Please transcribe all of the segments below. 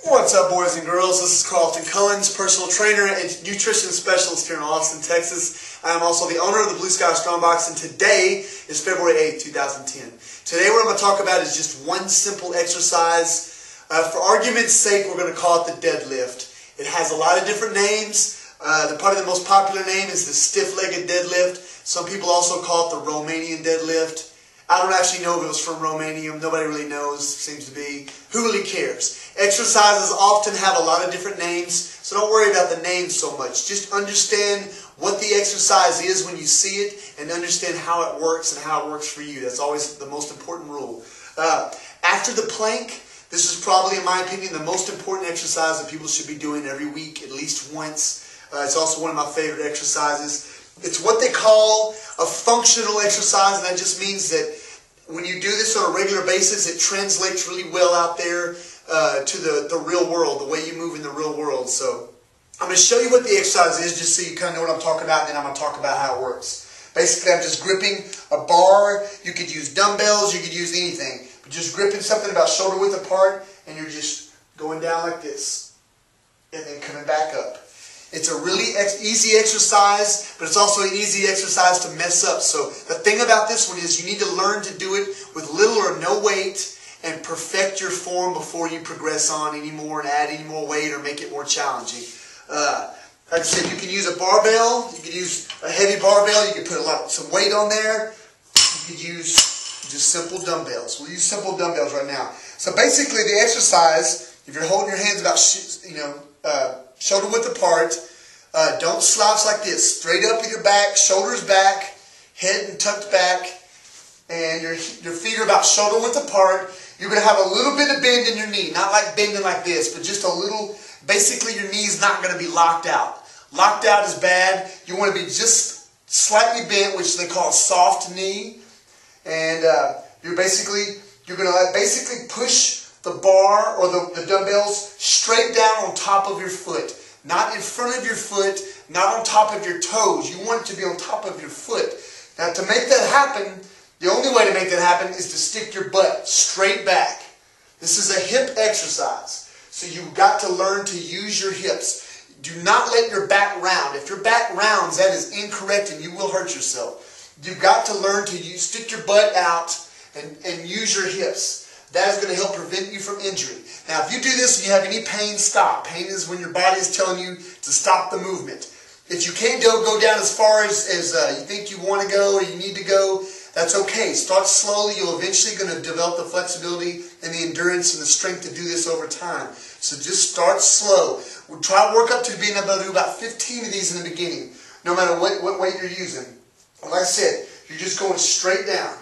What's up, boys and girls? This is Carlton Cullins, personal trainer and nutrition specialist here in Austin, Texas. I am also the owner of the Blue Sky Strongbox, and today is February 8th, 2010. Today what I'm going to talk about is just one simple exercise. For argument's sake, we're going to call it the deadlift. It has a lot of different names. Probably the most popular name is the stiff-legged deadlift. Some people also call it the Romanian deadlift. I don't actually know if it was from Romania. Nobody really knows, seems to be. Who really cares? Exercises often have a lot of different names, so don't worry about the names so much. Just understand what the exercise is when you see it and understand how it works and how it works for you. That's always the most important rule. After the plank, this is probably, in my opinion, the most important exercise that people should be doing every week, at least once. It's also one of my favorite exercises. It's what they call a functional exercise, and that just means that when you do this on a regular basis, it translates really well out there to the real world, the way you move in the real world. So I'm going to show you what the exercise is just so you kind of know what I'm talking about, and then I'm going to talk about how it works. Basically, I'm just gripping a bar. You could use dumbbells, you could use anything. But just gripping something about shoulder width apart, and you're just going down like this, and then coming back up. It's a really easy exercise, but it's also an easy exercise to mess up. So the thing about this one is you need to learn to do it with little or no weight and perfect your form before you progress on anymore and add any more weight or make it more challenging. Like I said, you can use a barbell, you can use a heavy barbell, you can put some weight on there. You could use just simple dumbbells. We'll use simple dumbbells right now. So basically the exercise, if you're holding your hands about shoulder width apart, don't slouch like this. Straight up with your back, shoulders back, head and tucked back, and your feet are about shoulder width apart. You're going to have a little bit of bend in your knee, not like bending like this, but just a little. Basically, your knee's not going to be locked out. Locked out is bad. You want to be just slightly bent, which they call soft knee, and you're going to basically push the bar or the dumbbells straight down on top of your foot. Not in front of your foot, not on top of your toes. You want it to be on top of your foot. Now to make that happen, the only way to make that happen is to stick your butt straight back. This is a hip exercise. So you've got to learn to use your hips. Do not let your back round. If your back rounds, that is incorrect and you will hurt yourself. You've got to learn to stick your butt out and use your hips. That is going to help prevent you from injury. Now, if you do this and you have any pain, stop. Pain is when your body is telling you to stop the movement. If you can't go down as far as you think you want to go or you need to go, that's okay. Start slowly. You're eventually going to develop the flexibility and the endurance and the strength to do this over time. So just start slow. We'll try to work up to being able to do about 15 of these in the beginning, no matter what weight you're using. Like I said, you're just going straight down.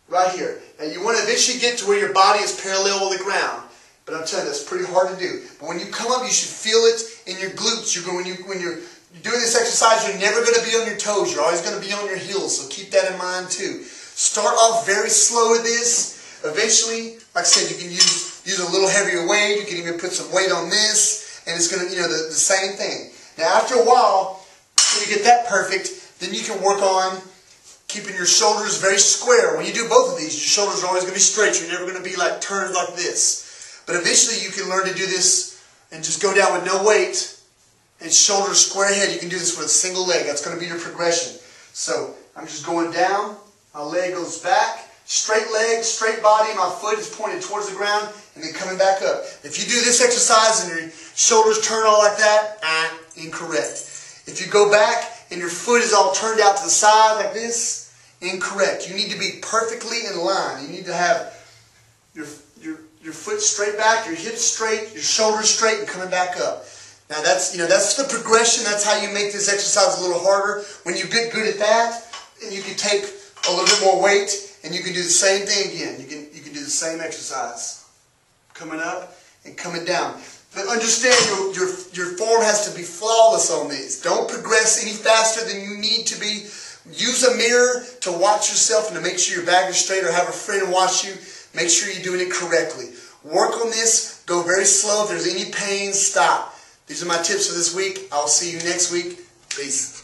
Right here. Now you want to eventually get to where your body is parallel with the ground. But I'm telling you, that's pretty hard to do. But when you come up, you should feel it in your glutes. When you're doing this exercise, you're never going to be on your toes. You're always going to be on your heels. So keep that in mind too. Start off very slow with this. Eventually, like I said, you can use a little heavier weight. You can even put some weight on this. And it's going to, the same thing. Now after a while, when you get that perfect, then you can work on keeping your shoulders very square. When you do both of these, your shoulders are always going to be straight. You're never going to be like turned like this. But eventually you can learn to do this and just go down with no weight and shoulders square ahead. You can do this with a single leg. That's going to be your progression. So I'm just going down. My leg goes back. Straight leg, straight body. My foot is pointed towards the ground and then coming back up. If you do this exercise and your shoulders turn all like that, incorrect. If you go back and your foot is all turned out to the side like this, incorrect. You need to be perfectly in line. You need to have your foot straight back, your hips straight, your shoulders straight, and coming back up. Now that's the progression. That's how you make this exercise a little harder. When you get good at that, and you can take a little bit more weight, and you can do the same thing again. You can do the same exercise, coming up and coming down. But understand, your form has to be flawless on these. Don't progress any faster than you need to be. Use a mirror to watch yourself and to make sure your back is straight, or have a friend watch you. Make sure you're doing it correctly. Work on this. Go very slow. If there's any pain, stop. These are my tips for this week. I'll see you next week. Peace.